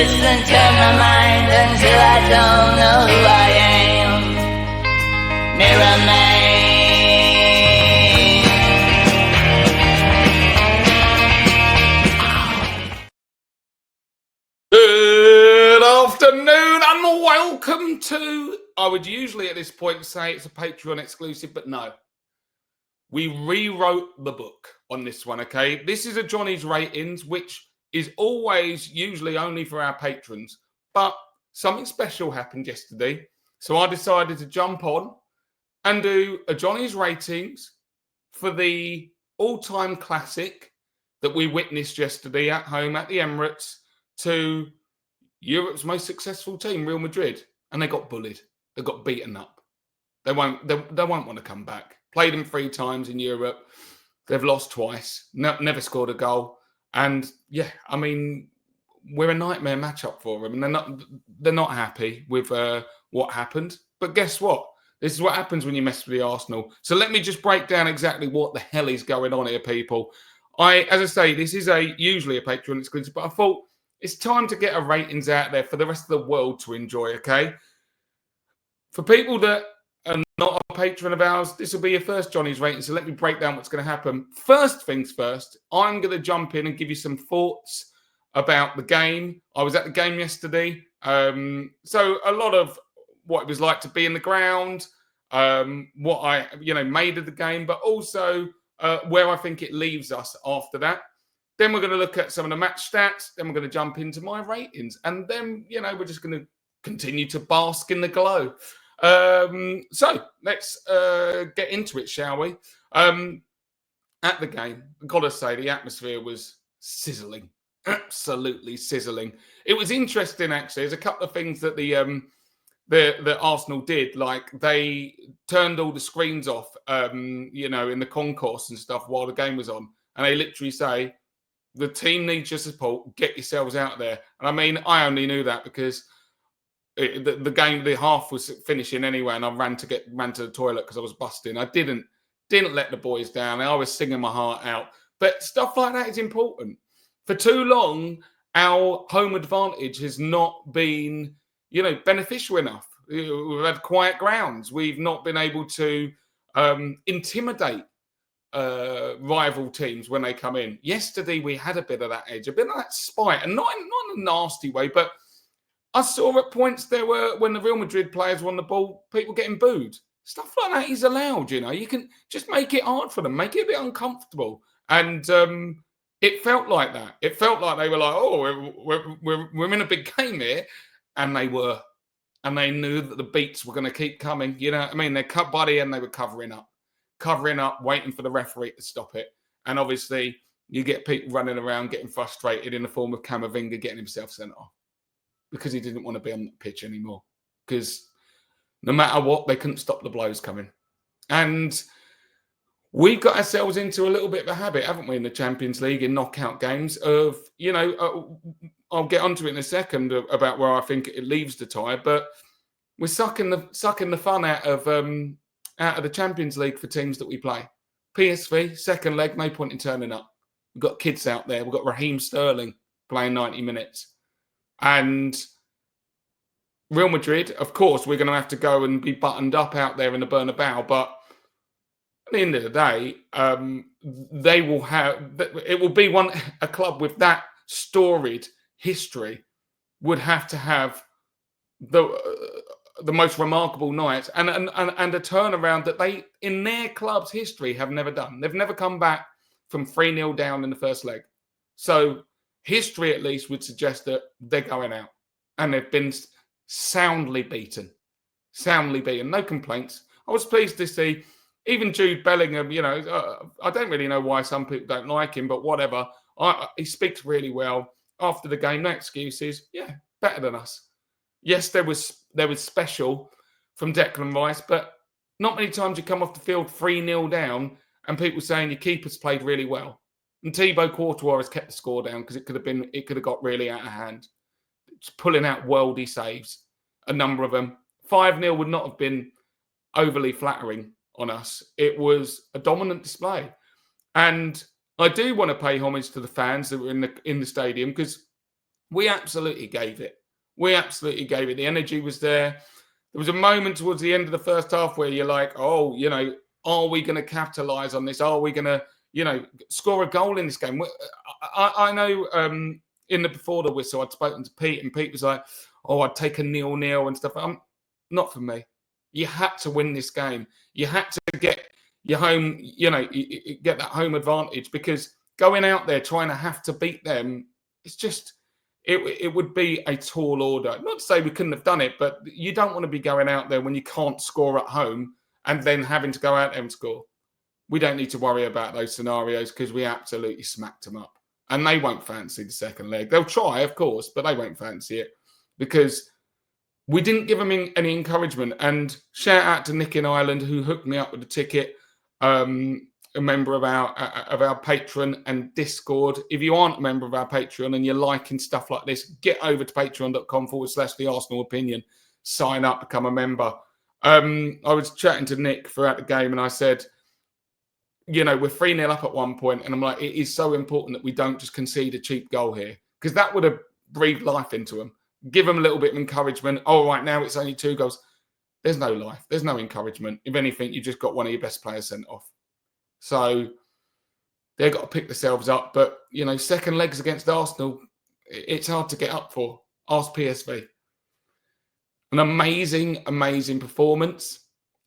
twist and turn my mind until I don't know who I am. Mirror man. Good afternoon and welcome to, I would usually at this point say it's a Patreon exclusive, but no. We rewrote the book on this one, okay? This is a Johnny's Ratings, which is always usually only for our patrons. But something special happened yesterday. So I decided to jump on and do a Johnny's Ratings for the all-time classic that we witnessed yesterday at home at the Emirates to Europe's most successful team, Real Madrid. And they got bullied. They got beaten up. They won't want to come back. Played them 3 times in Europe. They've lost twice. Never scored a goal. And yeah, I mean, we're a nightmare matchup for them. And they're not happy with what happened. But guess what? This is what happens when you mess with the Arsenal. So let me just break down exactly what the hell is going on here, people. As I say, this is usually a Patreon exclusive, but I thought it's time to get our ratings out there for the rest of the world to enjoy, okay? For people that are not a patron of ours, this will be your first Johnny's Rating, so let me break down what's going to happen. First things first, I'm going to jump in and give you some thoughts about the game. I was at the game yesterday, so a lot of what it was like to be in the ground, what I made of the game, but also where I think it leaves us after that. Then we're going to look at some of the match stats. Then we're going to jump into my ratings, and then we're just going to continue to bask in the glow. So let's get into it, shall we? At the game, I've got to say the atmosphere was sizzling, absolutely sizzling. It was interesting, actually. There's a couple of things that the Arsenal did, like they turned all the screens off, in the concourse and stuff while the game was on, and they literally say, "The team needs your support. Get yourselves out there." And I mean, I only knew that because the game, the half was finishing anyway, and I ran to the toilet because I was busting. I didn't let the boys down. I was singing my heart out. But stuff like that is important. For too long, our home advantage has not been, beneficial enough. We've had quiet grounds. We've not been able to intimidate rival teams when they come in. Yesterday, we had a bit of that edge, a bit of that spite, and not in a nasty way, but I saw at points there were, when the Real Madrid players won the ball, people getting booed. Stuff like that is allowed, You can just make it hard for them, make it a bit uncomfortable. And it felt like that. It felt like they were like, "Oh, we're in a big game here," and they were, and they knew that the beats were going to keep coming. You know what I mean? They cut by the end, they were covering up, waiting for the referee to stop it. And obviously, you get people running around getting frustrated in the form of Camavinga getting himself sent off because he didn't want to be on the pitch anymore. Because no matter what, they couldn't stop the blows coming. And we got ourselves into a little bit of a habit, haven't we, in the Champions League, in knockout games of, I'll get onto it in a second about where I think it leaves the tie, but we're sucking the fun out of the Champions League for teams that we play. PSV, second leg, no point in turning up. We've got kids out there. We've got Raheem Sterling playing 90 minutes. And Real Madrid, of course, we're going to have to go and be buttoned up out there in the Bernabeu. But at the end of the day, they will have. It will be a club with that storied history would have to have the most remarkable night and a turnaround that they, in their club's history, have never done. They've never come back from 3-0 down in the first leg. So history, at least, would suggest that they're going out. And they've been soundly beaten. No complaints. I was pleased to see even Jude Bellingham, I don't really know why some people don't like him, but whatever. He speaks really well. After the game, no excuses. Yeah, better than us. Yes, there was special from Declan Rice, but not many times you come off the field 3-0 down and people saying your keeper's played really well. And Thibaut Courtois has kept the score down because it could have got really out of hand. It's pulling out worldy saves, a number of them. 5-0 would not have been overly flattering on us. It was a dominant display. And I do want to pay homage to the fans that were in the stadium, because We absolutely gave it. We absolutely gave it. The energy was there. There was a moment towards the end of the first half where you're like, oh, you know, are we going to capitalise on this? Are we going to, you know, score a goal in this game? I know in the before the whistle, I'd spoken to Pete, and Pete was like, oh, I'd take a 0-0 and stuff. Not for me. You had to win this game. You had to get your home, you know, get that home advantage, because going out there trying to have to beat them, it's just, it would be a tall order. Not to say we couldn't have done it, but you don't want to be going out there when you can't score at home and then having to go out there and score. We don't need to worry about those scenarios because we absolutely smacked them up. And they won't fancy the second leg. They'll try, of course, but they won't fancy it because we didn't give them any encouragement. And shout out to Nick in Ireland, who hooked me up with the ticket. A member of our Patreon and Discord. If you aren't a member of our Patreon and you're liking stuff like this, get over to patreon.com/the Arsenal Opinion. Sign up, become a member. I was chatting to Nick throughout the game and I said, you know, we're 3-0 up at one point, and I'm like, it is so important that we don't just concede a cheap goal here, because that would have breathed life into them. Give them a little bit of encouragement. Oh, right now it's only 2 goals. There's no life. There's no encouragement. If anything, you just got one of your best players sent off. So they've got to pick themselves up. But, you know, second legs against Arsenal, it's hard to get up for. Ask PSV. An amazing, amazing performance.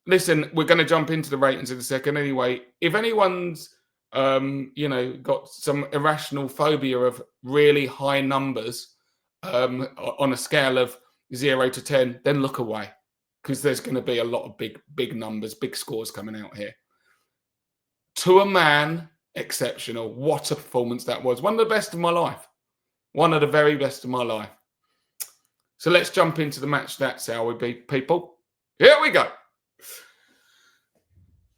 Listen, we're going to jump into the ratings in a second anyway. If anyone's, you know, got some irrational phobia of really high numbers on a scale of 0 to 10, then look away, because there's going to be a lot of big numbers, big scores coming out here. To a man, exceptional. What a performance that was. One of the best of my life. One of the very best of my life. So let's jump into the match stats, shall we, people? Here we go.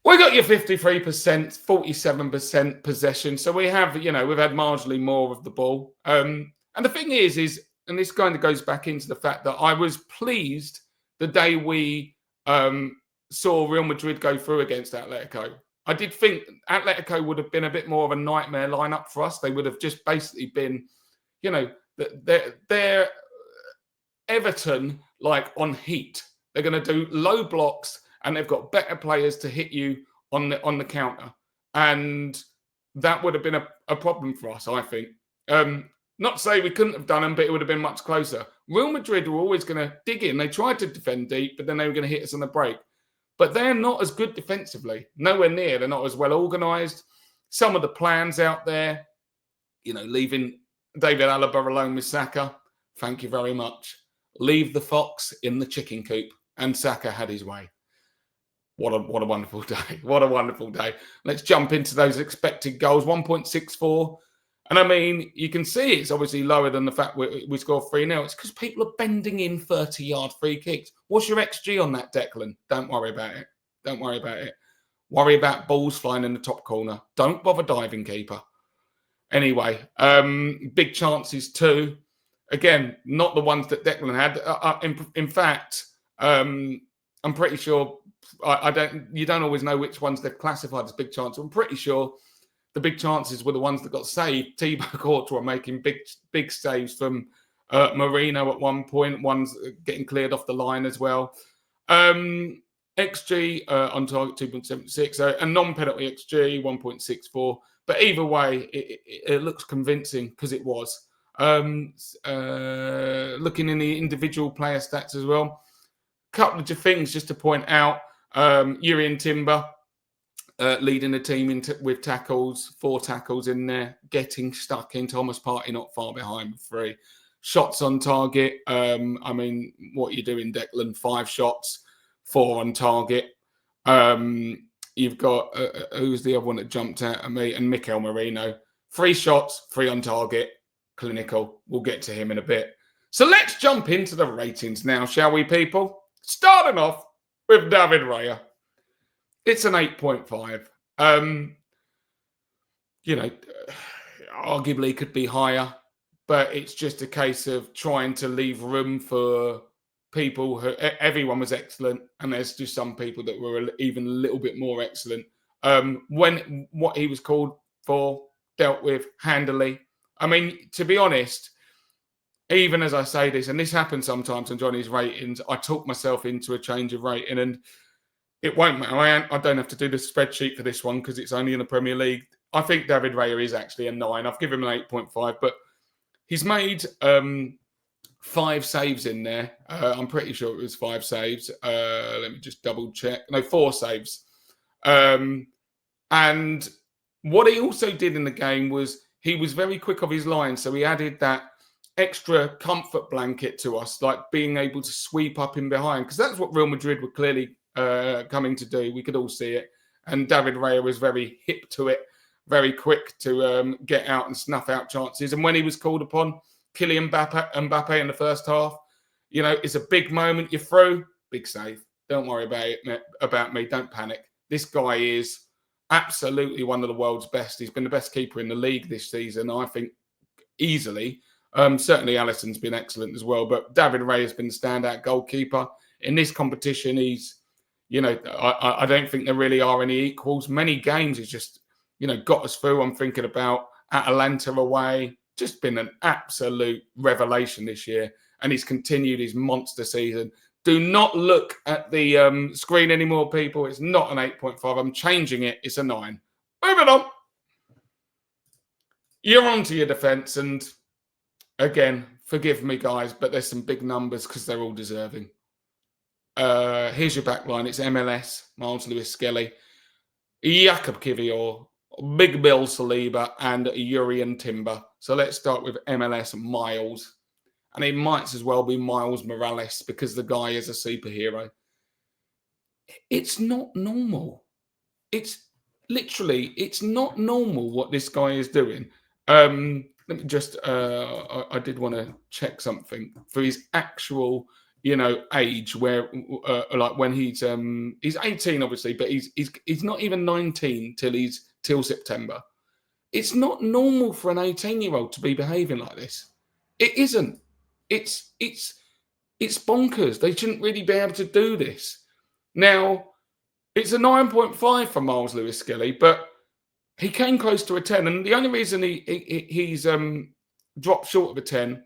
We got your 53%, 47% possession. So we have, you know, we've had marginally more of the ball. And the thing is, and this kind of goes back into the fact that I was pleased the day we saw Real Madrid go through against Atletico. I did think Atletico would have been a bit more of a nightmare lineup for us. They would have just basically been, you know, they're Everton, like, on heat. They're going to do low blocks, and they've got better players to hit you on the counter. And that would have been a problem for us, I think. Not to say we couldn't have done them, but it would have been much closer. Real Madrid were always going to dig in. They tried to defend deep, but then they were going to hit us on the break. But they're not as good defensively. Nowhere near. They're not as well organised. Some of the plans out there, you know, leaving David Alaba alone with Saka, thank you very much. Leave the fox in the chicken coop. And Saka had his way. What a wonderful day. What a wonderful day. Let's jump into those expected goals. 1.64. And I mean, you can see it's obviously lower than the fact we scored 3-0. It's because people are bending in 30-yard free kicks. What's your XG on that, Declan? Don't worry about it. Don't worry about it. Worry about balls flying in the top corner. Don't bother diving, keeper. Anyway, big chances too. Again, not the ones that Declan had. In fact, I'm pretty sure you don't always know which ones they're classified as big chances. I'm pretty sure the big chances were the ones that got saved. Thibaut Courtois making big saves from Moreno at one point. One's getting cleared off the line as well. XG on target 2.76, and non-penalty XG 1.64. But either way, it looks convincing because it was. Looking in the individual player stats as well. Couple of things just to point out. Urian Timber leading the team with tackles, 4 tackles in there, getting stuck in. Thomas Partey not far behind with 3. Shots on target. I mean, what are you doing, Declan? 5 shots, 4 on target. You've got, who's the other one that jumped out at me? And Mikel Moreno. 3 shots, 3 on target. Clinical. We'll get to him in a bit. So let's jump into the ratings now, shall we, people? Starting off with David Raya. It's an 8.5. You know, arguably could be higher, but it's just a case of trying to leave room for people who, everyone was excellent, and there's just some people that were even a little bit more excellent. When what he was called for, dealt with handily. I mean, to be honest, even as I say this, and this happens sometimes on Johnny's ratings, I talk myself into a change of rating, and it won't matter. I don't have to do the spreadsheet for this one because it's only in the Premier League. I think David Raya is actually a 9. I've given him an 8.5, but he's made 5 saves in there. I'm pretty sure it was 5 saves. Let me just double check. No, 4 saves. And what he also did in the game was he was very quick off his line. So he added that extra comfort blanket to us, like being able to sweep up in behind, because that's what Real Madrid were clearly coming to do. We could all see it. And David Raya was very hip to it, very quick to get out and snuff out chances. And when he was called upon, Kylian Mbappé in the first half, you know, it's a big moment. You're through, big save. Don't worry about me. Don't panic. This guy is absolutely one of the world's best. He's been the best keeper in the league this season, I think, easily. Certainly Alisson's been excellent as well, but David Raya has been the standout goalkeeper. In this competition, he's, you know, I don't think there really are any equals. Many games he's just, you know, got us through. I'm thinking about Atalanta away. Just been an absolute revelation this year. And he's continued his monster season. Do not look at the screen anymore, people. It's not an 8.5. I'm changing it. It's a 9. Moving on. You're on to your defence. And again, forgive me, guys, but there's some big numbers because they're all deserving. Here's your back line. It's MLS, Myles Lewis-Skelly, Jakub Kiwior, Big Bill Saliba, and Jurrien Timber. So let's start with MLS Miles. And it might as well be Miles Morales because the guy is a superhero. It's not normal. It's literally, it's not normal what this guy is doing. Let me just, I did want to check something for his actual, you know, age, where like when he's 18 obviously, but he's not even 19 till September. It's not normal for an 18-year-old to be behaving like this. It isn't. It's bonkers. They shouldn't really be able to do this. Now, it's a 9.5 for Myles Lewis-Skelly, but he came close to a 10, and the only reason he's dropped short of a 10,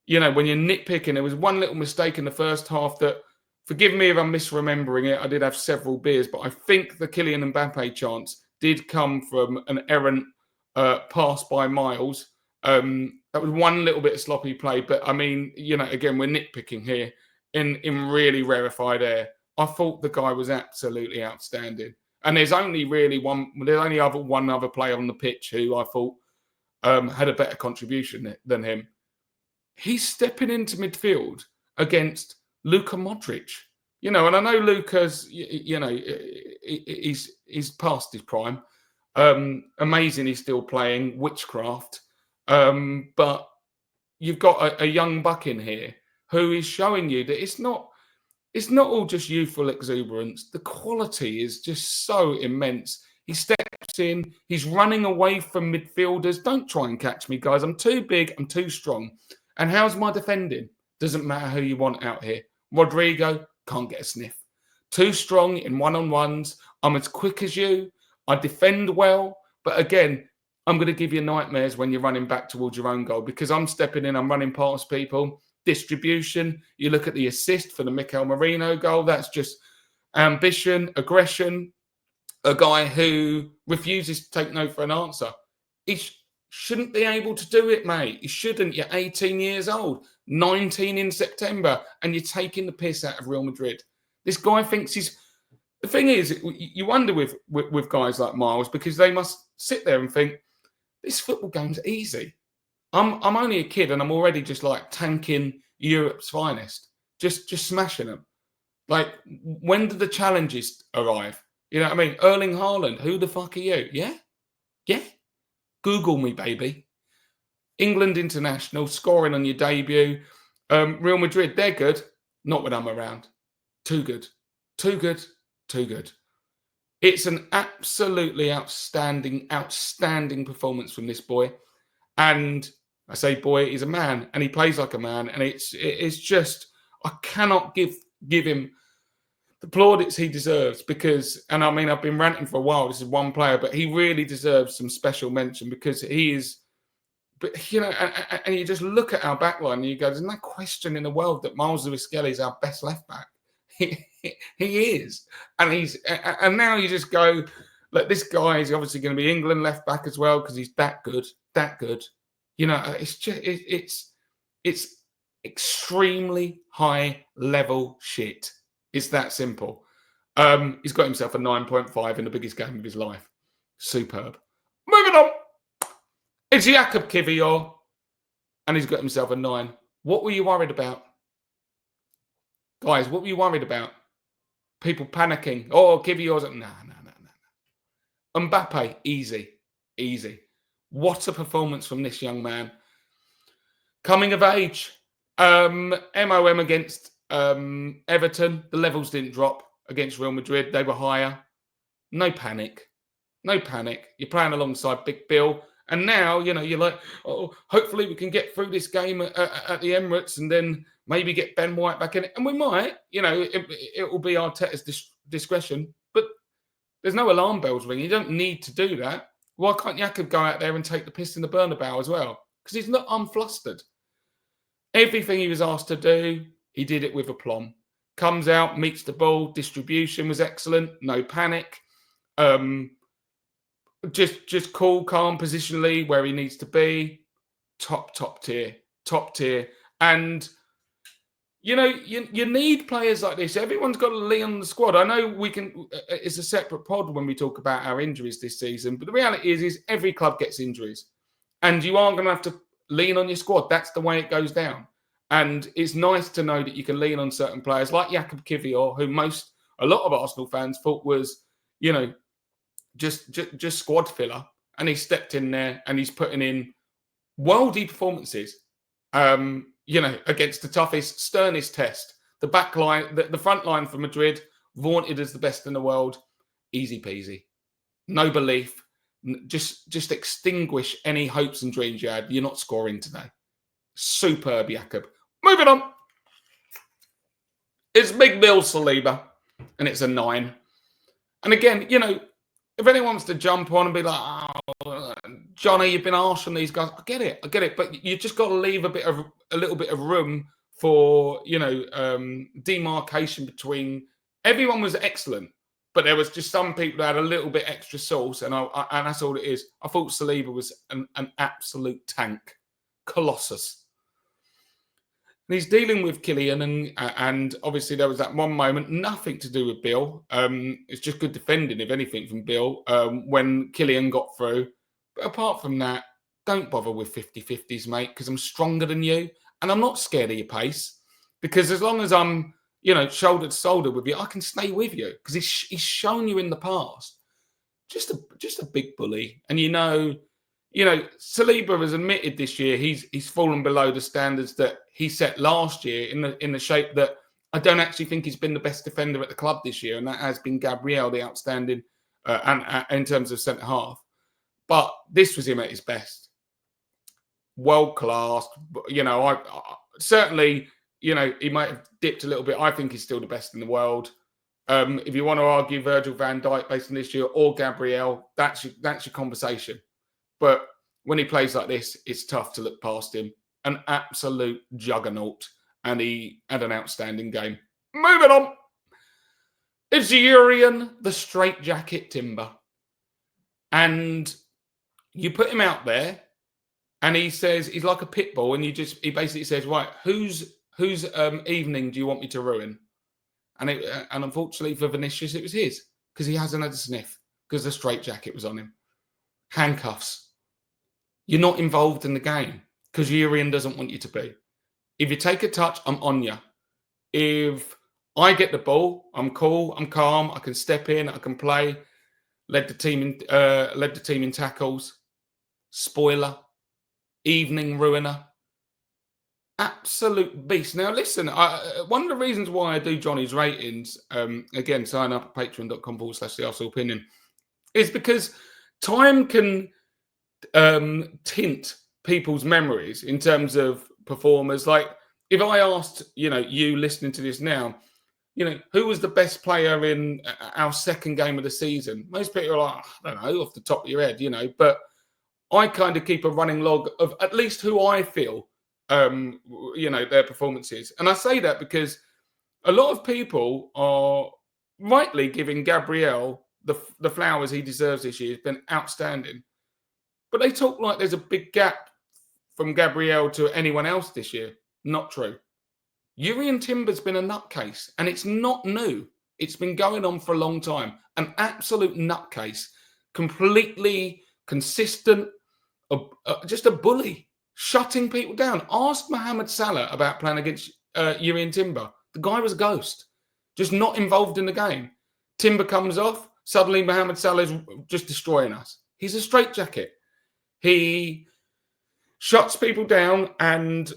you know, when you're nitpicking, there was one little mistake in the first half that, forgive me if I'm misremembering it, I did have several beers, but I think the Kylian Mbappé chance did come from an errant pass by Miles. That was one little bit of sloppy play, but I mean, you know, again, we're nitpicking here in really rarefied air. I thought the guy was absolutely outstanding. And there's only really one other player on the pitch who I thought had a better contribution than him. He's stepping into midfield against Luka Modric. You know, and I know Luka's, you know, he's past his prime. Amazing he's still playing witchcraft. But you've got a young buck in here who is showing you that it's not all just youthful exuberance. The quality is just so immense. He steps in, he's running away from midfielders. Don't try and catch me, guys. I'm too big, I'm too strong. And how's my defending? Doesn't matter who you want out here. Rodrigo can't get a sniff. Too strong in one-on-ones. I'm as quick as you. I defend well. But again, I'm going to give you nightmares when you're running back towards your own goal because I'm stepping in, I'm running past people. Distribution. You look at the assist for the Mikel Moreno goal. That's just ambition, aggression. A guy who refuses to take no for an answer. He shouldn't be able to do it, mate. You shouldn't. You're 18 years old, 19 in September, and you're taking the piss out of Real Madrid. This guy thinks he's... The thing is, you wonder with guys like Miles because they must sit there and think, this football game's easy. I'm only a kid and I'm already just like tanking Europe's finest, just smashing them. Like, when do the challenges arrive? You know what I mean? Erling Haaland, who the fuck are you? Yeah? Google me, baby. England international, scoring on your debut. Real Madrid, they're good. Not when I'm around. Too good. It's an absolutely outstanding performance from this boy. And I say boy, he's a man and he plays like a man. And it's just, I cannot give him the plaudits he deserves because, and I mean, I've been ranting for a while. This is one player, but he really deserves some special mention because he is But, you know, and you just look at our backline and you go, there's no question in the world that Myles Lewis-Skelly is our best left back. He is. And now you just go, look, this guy is obviously going to be England left back as well because he's that good. You know, it's extremely high level shit. It's that simple. He's got himself a 9.5 in the biggest game of his life. Superb. Moving on. It's Jakub Kiwior, and he's got himself a 9. What were you worried about? Guys, what were you worried about? People panicking. Oh, Kiwior's... No. Mbappé, easy. What a performance from this young man. Coming of age. MOM against Everton. The levels didn't drop against Real Madrid. They were higher. No panic. You're playing alongside Big Bill. And now, you know, you're like, oh, hopefully we can get through this game at the Emirates and then maybe get Ben White back in it. And we might, you know, it will be Arteta's discretion. But there's no alarm bells ringing. You don't need to do that. Why can't Jakub go out there and take the piss in the Bernabeu as well? Because he's not unflustered. Everything he was asked to do, he did it with aplomb. Comes out, meets the ball, distribution was excellent, no panic. Just cool, calm, positionally where he needs to be. Top tier. And, you know, you need players like this. Everyone's got to lean on the squad. I know we can, it's a separate pod when we talk about our injuries this season, but the reality is every club gets injuries. And you are going to have to lean on your squad. That's the way it goes down. And it's nice to know that you can lean on certain players like Jakub Kiwior, who a lot of Arsenal fans thought was, you know, just squad filler, and he stepped in there and he's putting in worldy performances. You know, against the toughest, sternest test. The back line, the front line for Madrid, vaunted as the best in the world. Easy peasy, no belief. Just extinguish any hopes and dreams you had. You're not scoring today. Superb, Jakub. Moving on. It's Big Bill Saliba, and it's a 9. And again, you know, if anyone wants to jump on and be like, oh, Johnny, you've been harsh on these guys. I get it. But you just got to leave a little bit of room for, you know, demarcation between. Everyone was excellent, but there was just some people that had a little bit extra sauce, and that's all it is. I thought Saliba was an absolute tank, colossus. And he's dealing with Kylian, and obviously there was that one moment, nothing to do with Bill. It's just good defending, if anything, from Bill when Kylian got through. But apart from that, don't bother with 50-50s, mate, because I'm stronger than you, and I'm not scared of your pace. Because as long as I'm, you know, shoulder to shoulder with you, I can stay with you. Because he's shown you in the past, just a big bully, and you know, Saliba has admitted this year he's fallen below the standards that he set last year in the shape that I don't actually think he's been the best defender at the club this year, and that has been Gabriel, the outstanding, and in terms of centre half. But this was him at his best, world class. You know, I certainly, you know, he might have dipped a little bit. I think he's still the best in the world. If you want to argue Virgil van Dijk based on this year or Gabriel, that's your conversation. But when he plays like this, it's tough to look past him. An absolute juggernaut. And he had an outstanding game. Moving on. It's Urian, the straitjacket Timber. And you put him out there, and he says, he's like a pit bull, and he basically says, right, whose evening do you want me to ruin? And unfortunately for Vinicius, it was his, because he hasn't had a sniff, because the straitjacket was on him. Handcuffs. You're not involved in the game because Urian doesn't want you to be. If you take a touch, I'm on you. If I get the ball, I'm cool, I'm calm, I can step in, I can play. Led the team in tackles. Spoiler. Evening ruiner. Absolute beast. Now listen, one of the reasons why I do Johnny's ratings, again, sign up at patreon.com/the Arsenal Opinion, is because time can tint people's memories in terms of performers. Like if I asked, you know, you listening to this now, you know, who was the best player in our second game of the season? Most people are like, I don't know, off the top of your head, you know, but I kind of keep a running log of at least who I feel, their performances. And I say that because a lot of people are rightly giving Gabriel the flowers he deserves this year. He's been outstanding. But they talk like there's a big gap from Gabriel to anyone else this year. Not true. Jurrien Timber's been a nutcase, and it's not new. It's been going on for a long time. An absolute nutcase. Completely consistent, just a bully, shutting people down. Ask Mohamed Salah about playing against Jurrien Timber. The guy was a ghost, just not involved in the game. Timber comes off, suddenly Mohamed Salah's just destroying us. He's a straitjacket. He shuts people down, and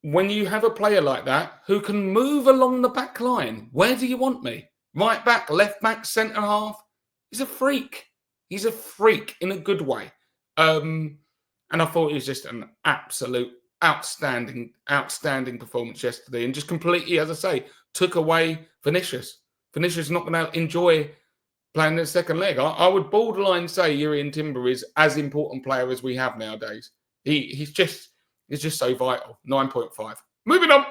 when you have a player like that who can move along the back line, where do you want me? Right back, left back, centre half? He's a freak. He's a freak in a good way. And I thought it was just an absolute outstanding performance yesterday, and just completely, as I say, took away Vinicius. Vinicius is not going to enjoy playing the second leg. I would borderline say Jurrien Timber is as important player as we have nowadays. He's just so vital. 9.5. Moving on.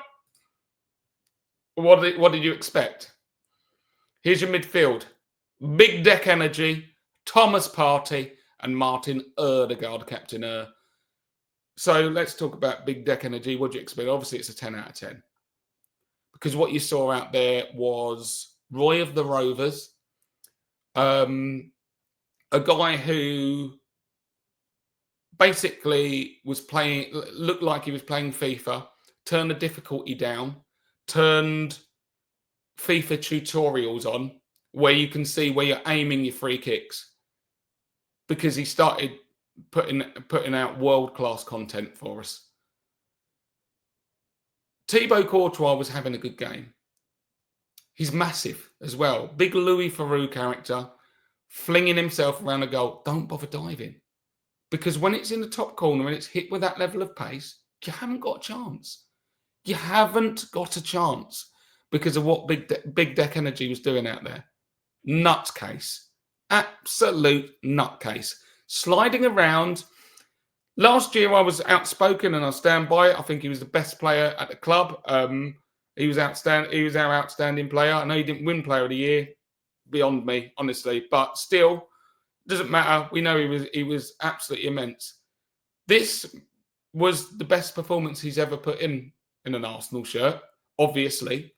What did you expect? Here's your midfield. Big Deck Energy, Thomas Partey, and Martin Ødegaard, captain. So let's talk about Big Deck Energy. What do you expect? Obviously, it's a 10 out of 10. Because what you saw out there was Roy of the Rovers, a guy who basically looked like he was playing FIFA, turned the difficulty down, turned FIFA tutorials on, where you can see where you're aiming your free kicks, because he started putting out world-class content for us. Thibaut Courtois was having a good game. He's massive as well. Big Louis Theroux character, flinging himself around the goal. Don't bother diving. Because when it's in the top corner and it's hit with that level of pace, you haven't got a chance. You haven't got a chance because of what Big Deck Energy was doing out there. Nutcase. Absolute nutcase. Sliding around. Last year I was outspoken and I stand by it. I think he was the best player at the club. He was outstanding. He was our outstanding player. I know he didn't win Player of the Year, beyond me, honestly, but still, doesn't matter. We know he was absolutely immense. This was the best performance he's ever put in an Arsenal shirt, obviously.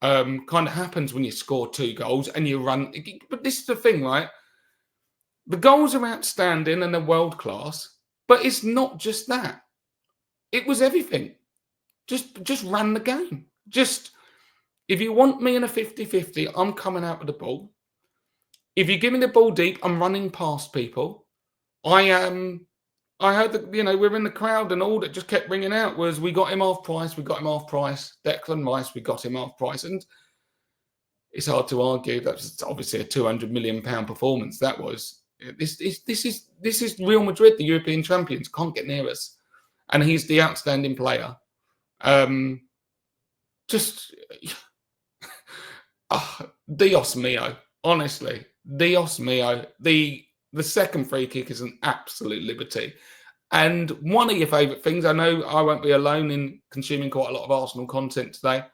Kind of happens when you score 2 goals and you run. But this is the thing, right? The goals are outstanding and they're world class, but it's not just that. It was everything. Just ran the game. If you want me in a 50-50, I'm coming out with the ball. If you give me the ball deep, I'm running past people. I heard that, we're in the crowd, and all that just kept ringing out was, we got him half price, Declan Rice, we got him half price. And it's hard to argue. That's obviously a £200 million performance. That was. This is Real Madrid, the European champions, can't get near us. And he's the outstanding player. Dios mio, honestly, Dios mio. The second free kick is an absolute liberty. And one of your favourite things, I know I won't be alone in consuming quite a lot of Arsenal content today.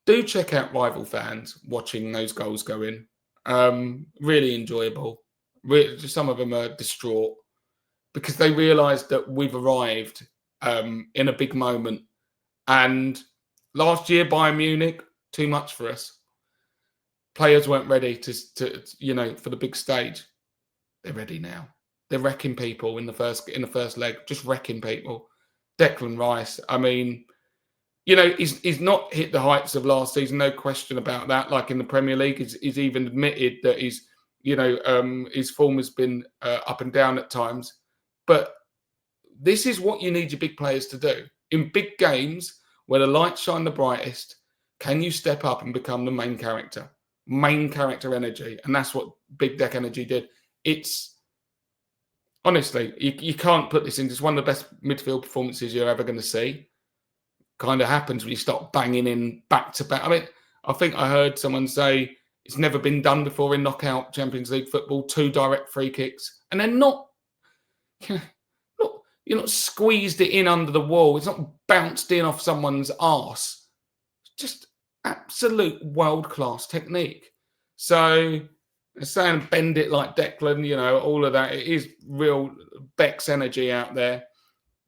Do check out Rival Fans watching those goals go in. Really enjoyable. Some of them are distraught because they realise that we've arrived in a big moment. And last year, Bayern Munich, too much for us. Players weren't ready to for the big stage. They're ready now. They're wrecking people in the first leg, just wrecking people. Declan Rice, I mean, he's not hit the heights of last season, no question about that. Like in the Premier League, he's even admitted that his form has been up and down at times. But this is what you need your big players to do. In big games, where the lights shine the brightest, can you step up and become the main character? Main character energy. And that's what Big Deck Energy did. It's, honestly, you can't put this in. It's one of the best midfield performances you're ever going to see. Kind of happens when you start banging in back-to-back. I mean, I think I heard someone say it's never been done before in knockout Champions League football, 2 direct free kicks. And they're not Look, you're not squeezed it in under the wall. It's not bounced in off someone's arse. It's just absolute world-class technique. So saying bend it like Declan, you know, all of that. It is real Beck's energy out there.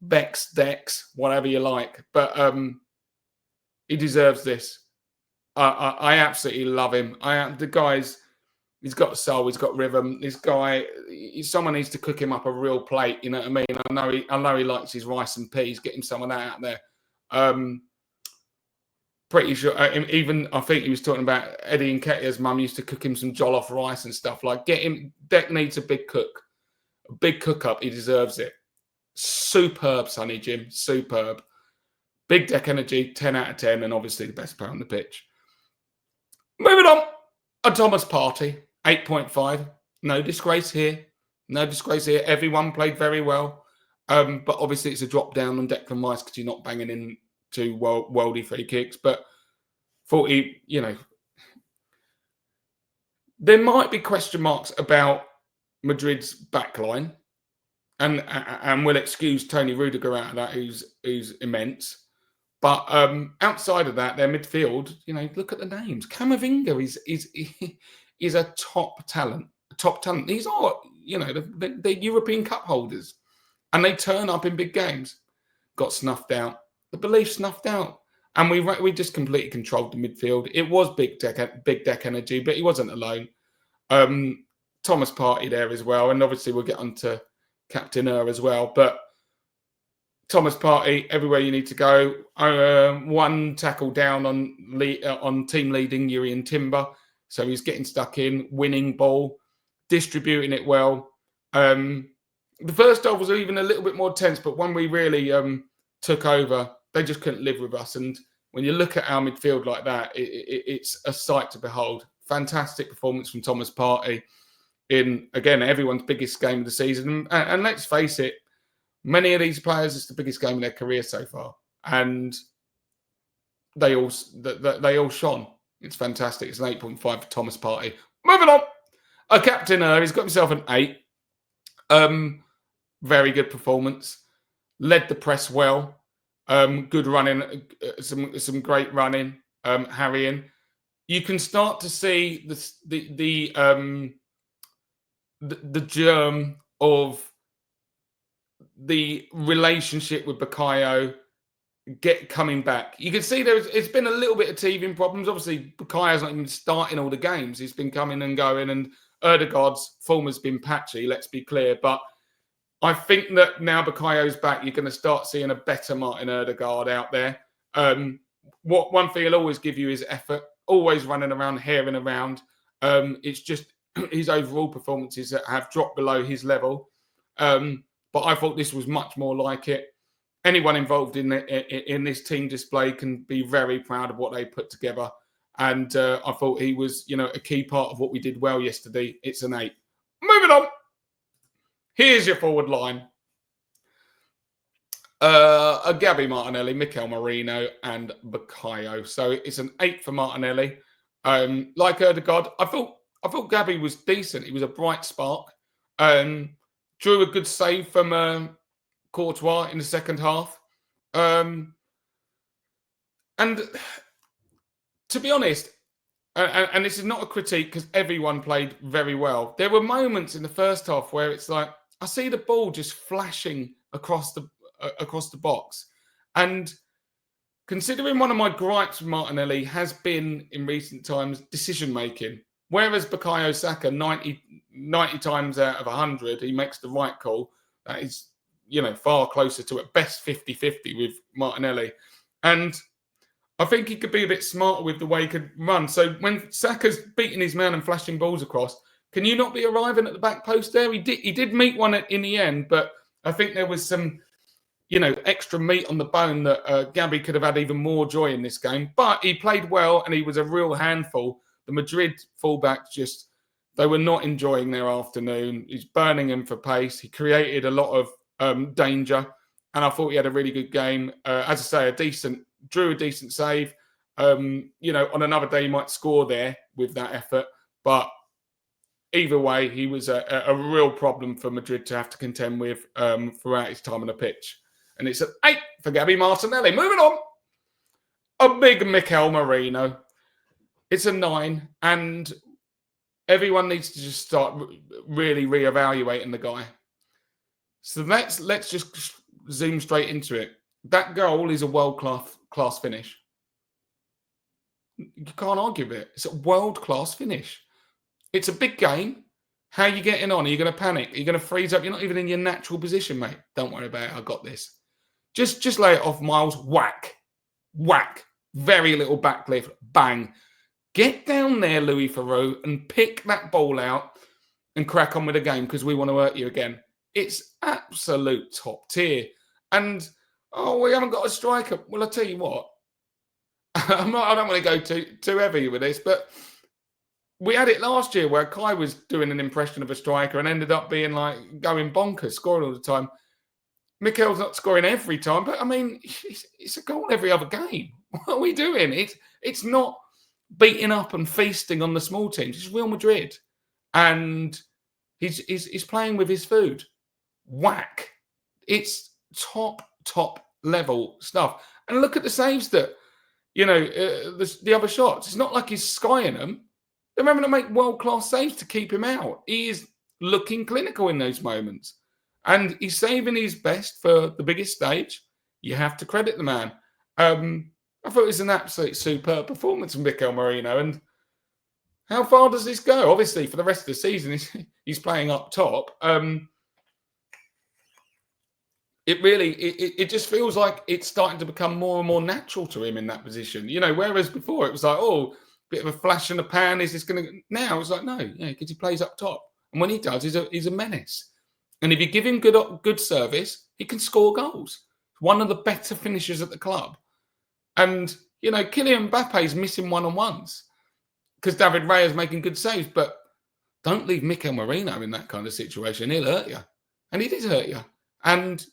Beck's, Dex, whatever you like. But he deserves this. I absolutely love him. The guy's, he's got soul, he's got rhythm. This guy, someone needs to cook him up a real plate. You know what I mean? I know he likes his rice and peas. Get him some of that out there. Pretty sure. Even I think he was talking about Eddie Nketiah's mum used to cook him some jollof rice and stuff. Like, get him. Deck needs a big cook up. He deserves it. Superb, Sonny Jim. Superb. Big Deck energy. 10 out of 10, and obviously the best player on the pitch. Moving on. A Thomas Partey, 8.5. No disgrace here. No disgrace here. Everyone played very well. But obviously it's a drop down on Declan Rice because you're not banging in to worldy free kicks. But 40, you know, there might be question marks about Madrid's backline. And we'll excuse Tony Rudiger out of that, who's immense. But outside of that, their midfield, you know, look at the names. Camavinga is a top talent. These are, you know, the European Cup holders. And they turn up in big games. Got snuffed out. The belief snuffed out. And we just completely controlled the midfield. It was big deck energy, but he wasn't alone. Thomas Partey there as well. And obviously we'll get on to Captain as well. But Thomas Partey, everywhere you need to go. One tackle down on team leading Urian Timber. So he's getting stuck in, winning ball, distributing it well. The first half was even a little bit more tense, but when we really took over, they just couldn't live with us. And when you look at our midfield like that, it's a sight to behold. Fantastic performance from Thomas Partey in, again, everyone's biggest game of the season. And let's face it, many of these players, it's the biggest game of their career so far. And they all shone. It's fantastic. It's an 8.5 for Thomas Partey. Moving on. A captain, he's got himself an 8. Very good performance. Led the press well. Good running. Some great running. Harrying. You can start to see the germ of the relationship with Bukayo coming back. You can see it's been a little bit of teething problems. Obviously, Bukayo's not even starting all the games. He's been coming and going, and Ødegaard's form has been patchy, let's be clear. But I think that now Bukayo's back, you're going to start seeing a better Martin Ødegaard out there. One thing he'll always give you is effort, always running around, herring around. It's just his overall performances that have dropped below his level. But I thought this was much more like it. Anyone involved in this team display can be very proud of what they put together. And I thought he was, you know, a key part of what we did well yesterday. It's an 8. Moving on. Here's your forward line. Gabby Martinelli, Mikel Moreno, and Bukayo. So it's an 8 for Martinelli. Like Ødegaard, I thought Gabby was decent. He was a bright spark. Drew a good save from Courtois in the second half. And to be honest, and this is not a critique because everyone played very well. There were moments in the first half where it's like, I see the ball just flashing across the box. And considering one of my gripes with Martinelli has been in recent times decision-making, whereas Bukayo Saka, 90 times out of 100, he makes the right call. That is, you know, far closer to at best 50-50 with Martinelli. And I think he could be a bit smarter with the way he could run. So when Saka's beating his man and flashing balls across, can you not be arriving at the back post there? He did meet one in the end, but I think there was some, you know, extra meat on the bone that Gabby could have had even more joy in this game. But he played well and he was a real handful. The Madrid fullbacks just, they were not enjoying their afternoon. He's burning them for pace. He created a lot of danger. And I thought he had a really good game. As I say, drew a decent save. You know, on another day, he might score there with that effort. But either way, he was a real problem for Madrid to have to contend with throughout his time on the pitch. And it's an 8 for Gabby Martinelli. Moving on. A big Mikel Moreno. It's a 9. And everyone needs to just start really reevaluating the guy. So let's just zoom straight into it. That goal is a world-class finish. You can't argue with it. It's a world-class finish. It's a big game. How are you getting on? Are you going to panic? Are you going to freeze up? You're not even in your natural position, mate. Don't worry about it. I got this. Just lay it off, Myles. Whack. Whack. Very little backlift. Bang. Get down there, Louis Theroux, and pick that ball out and crack on with the game because we want to hurt you again. It's absolute top tier. And, we haven't got a striker. Well, I'll tell you what. I don't want to go too heavy with this, but we had it last year where Kai was doing an impression of a striker and ended up being like going bonkers, scoring all the time. Mikel's not scoring every time, but I mean, it's a goal every other game. What are we doing? It's not beating up and feasting on the small teams. It's Real Madrid, and he's playing with his food. Whack! It's top level stuff. And look at the saves that the other shots. It's not like he's skying them. They're having to make world-class saves to keep him out. He is looking clinical in those moments. And he's saving his best for the biggest stage. You have to credit the man. I thought it was an absolute superb performance from Mikel Moreno. And how far does this go? Obviously, for the rest of the season, he's playing up top. It just feels like it's starting to become more and more natural to him in that position. Whereas before it was like, bit of a flash in the pan. Is this going to... Now it's like, no, because he plays up top. And when he does, he's a menace. And if you give him good service, he can score goals. One of the better finishers at the club. And, Kylian Mbappé is missing one-on-ones because David Raya is making good saves. But don't leave Mikel Moreno in that kind of situation. He'll hurt you. And he did hurt you. And,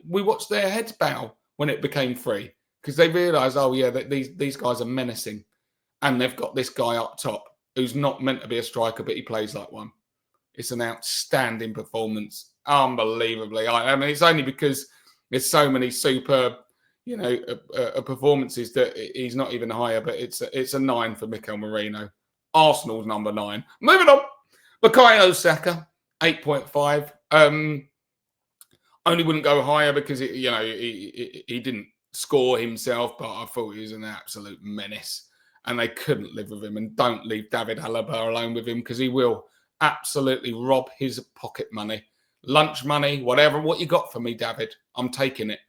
we watched their heads bow when it became free because they realised, that these guys are menacing. And they've got this guy up top who's not meant to be a striker, but he plays like one. It's an outstanding performance. Unbelievably. I mean, it's only because there's so many superb, performances that he's not even higher, but it's a 9 for Mikel Moreno. Arsenal's number 9. Moving on. Bukayo Saka, 8.5. Only wouldn't go higher because, he didn't score himself, but I thought he was an absolute menace. And they couldn't live with him. And don't leave David Alaba alone with him because he will absolutely rob his pocket money. Lunch money, what you got for me, David. I'm taking it.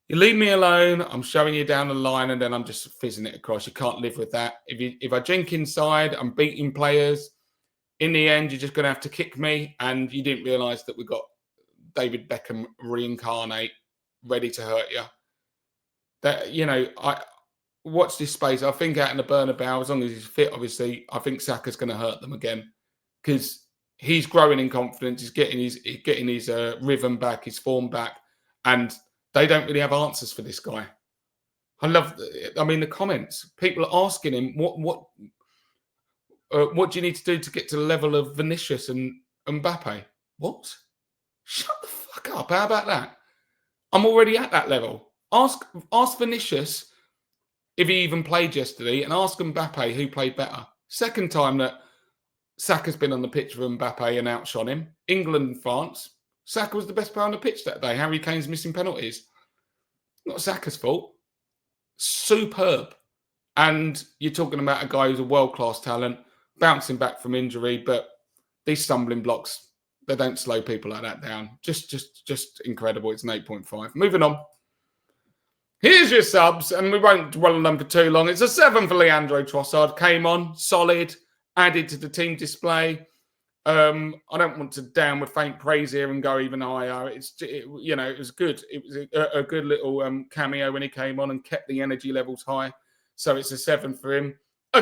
You leave me alone, I'm showing you down the line, and then I'm just fizzing it across. You can't live with that. If I drink inside, I'm beating players. In the end, you're just going to have to kick me. And you didn't realise that we got David Beckham reincarnate, ready to hurt you. That, watch this space. I think out in the Bernabeu, as long as he's fit, obviously, I think Saka's going to hurt them again because he's growing in confidence. He's getting his rhythm back, his form back, and they don't really have answers for this guy. The comments. People are asking him, what do you need to do to get to the level of Vinicius and Mbappé? What? Shut the fuck up. How about that? I'm already at that level. Ask Vinicius if he even played yesterday, and ask Mbappé who played better. Second time that Saka's been on the pitch with Mbappé and outshone him. England and France. Saka was the best player on the pitch that day. Harry Kane's missing penalties. Not Saka's fault. Superb. And you're talking about a guy who's a world-class talent, bouncing back from injury, but these stumbling blocks, they don't slow people like that down. Just incredible. It's an 8.5. Moving on. Here's your subs, and we won't dwell on them for too long. It's a 7 for Leandro Trossard. Came on, solid, added to the team display. I don't want to down with faint praise here and go even higher. It was good. It was a good little cameo when he came on and kept the energy levels high. So it's a 7 for him.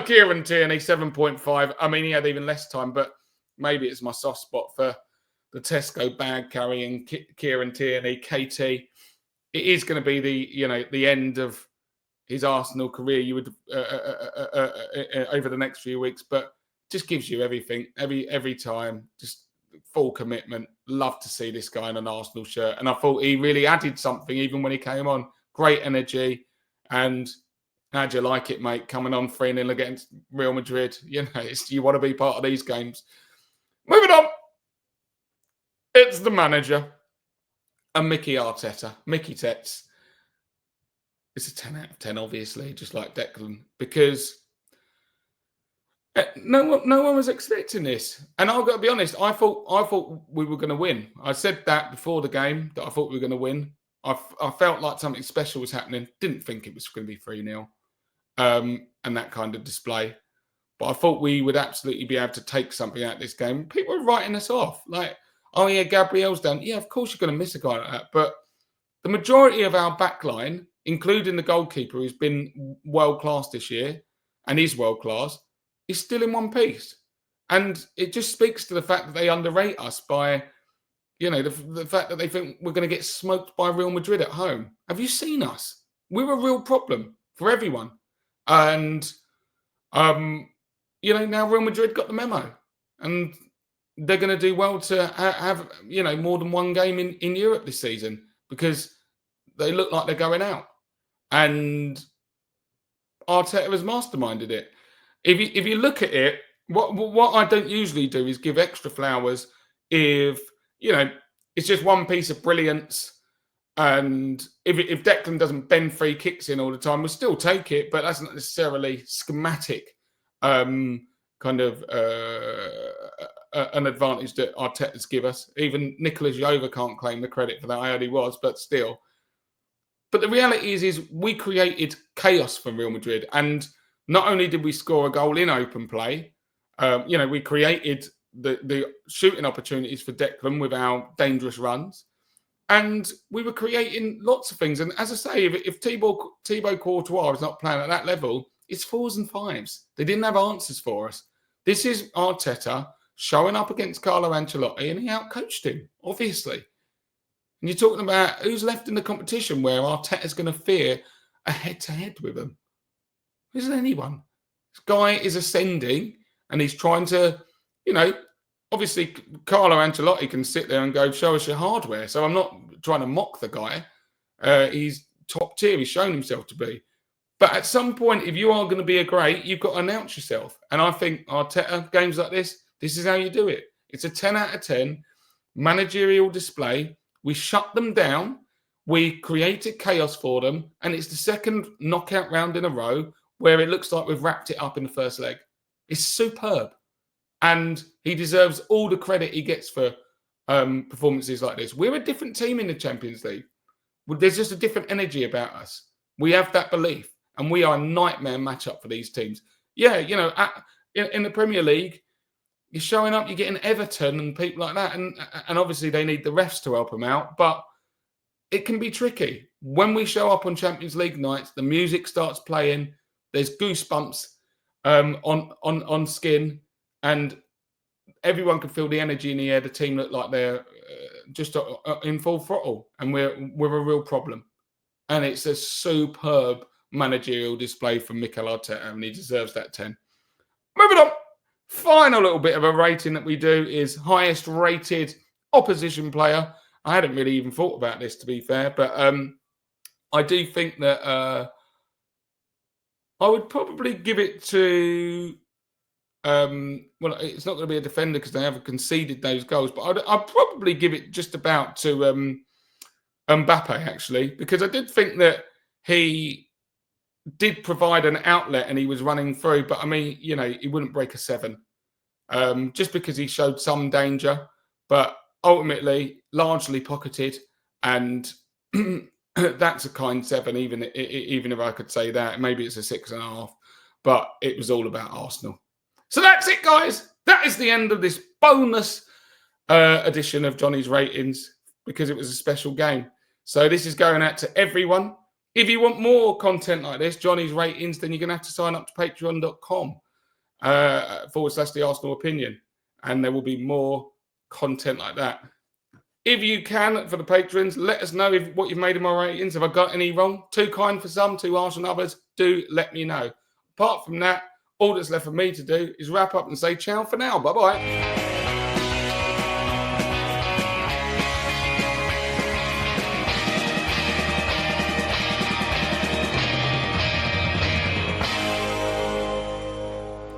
Kieran Tierney, 7.5. I mean, he had even less time, but maybe it's my soft spot for the Tesco bag carrying Kieran Tierney, KT. It is going to be the end of his Arsenal career. You would over the next few weeks, but just gives you everything every time. Just full commitment. Love to see this guy in an Arsenal shirt. And I thought he really added something even when he came on. Great energy. And how'd you like it, mate? Coming on 3-0 against Real Madrid. You know, you want to be part of these games. Moving on. It's the manager. And Mikel Arteta. Mickey Tets. It's a 10 out of 10, obviously, just like Declan. Because no one was expecting this. And I've got to be honest, I thought we were going to win. I said that before the game, that I thought we were going to win. I felt like something special was happening. Didn't think it was going to be 3-0. And that kind of display. But I thought we would absolutely be able to take something out of this game. People were writing us off. Like, oh, yeah, Gabriel's done. Yeah, of course you're going to miss a guy like that. But the majority of our backline, including the goalkeeper, who's been world-class this year and is world-class, is still in one piece. And it just speaks to the fact that they underrate us by, you know, the fact that they think we're going to get smoked by Real Madrid at home. Have you seen us? We're a real problem for everyone. And, you know, now Real Madrid got the memo. And they're going to do well to have, you know, more than one game in Europe this season because they look like they're going out. And Arteta has masterminded it. If you look at it, what I don't usually do is give extra flowers if, you know, it's just one piece of brilliance. And if Declan doesn't bend free kicks in all the time, we'll still take it. But that's not necessarily schematic kind of an advantage that Arteta's give us. Even Nicolas Jova can't claim the credit for that. I heard he was, but still. But the reality is we created chaos for Real Madrid. And not only did we score a goal in open play, you know, we created the shooting opportunities for Declan with our dangerous runs. And we were creating lots of things. And as I say, if Thibaut Courtois is not playing at that level, it's 4s and 5s. They didn't have answers for us. This is Arteta showing up against Carlo Ancelotti, and he outcoached him, obviously. And you're talking about who's left in the competition where Arteta's going to fear a head-to-head with him. There isn't anyone. This guy is ascending, and he's trying to, you know, obviously Carlo Ancelotti can sit there and go, show us your hardware. So I'm not trying to mock the guy. He's top tier. He's shown himself to be. But at some point, if you are going to be a great, you've got to announce yourself. And I think Arteta, games like this is how you do it. It's a 10 out of 10 managerial display. We shut them down. We created chaos for them. And it's the second knockout round in a row where it looks like we've wrapped it up in the first leg. It's superb. And he deserves all the credit he gets for performances like this. We're a different team in the Champions League. There's just a different energy about us. We have that belief. And we are a nightmare matchup for these teams. Yeah, you know, in the Premier League, you're showing up, you're getting Everton and people like that. And obviously they need the refs to help them out. But it can be tricky. When we show up on Champions League nights, the music starts playing. There's goosebumps on skin. And everyone can feel the energy in the air. The team look like they're just in full throttle. And we're a real problem. And it's a superb managerial display from Mikel Arteta, and he deserves that 10. Moving on. Final little bit of a rating that we do is highest rated opposition player. I hadn't really even thought about this, to be fair, but I do think that I would probably give it to... well, it's not going to be a defender because they haven't conceded those goals, but I'd probably give it just about to Mbappé, actually, because I did think that he did provide an outlet and he was running through, but I mean, you know, he wouldn't break a 7 just because he showed some danger, but ultimately largely pocketed, and that's a kind 7, even if I could say that. Maybe it's a 6.5, but it was all about Arsenal. So that's it, guys. That is the end of this bonus edition of Johnny's Ratings because it was a special game. So this is going out to everyone. If you want more content like this, Johnny's Ratings, then you're going to have to sign up to patreon.com / the Arsenal Opinion. And there will be more content like that. If you can, for the patrons, let us know what you've made of my ratings. Have I got any wrong? Too kind for some, too harsh on others? Do let me know. Apart from that, All that's left for me to do is wrap up and say ciao for now. Bye-bye.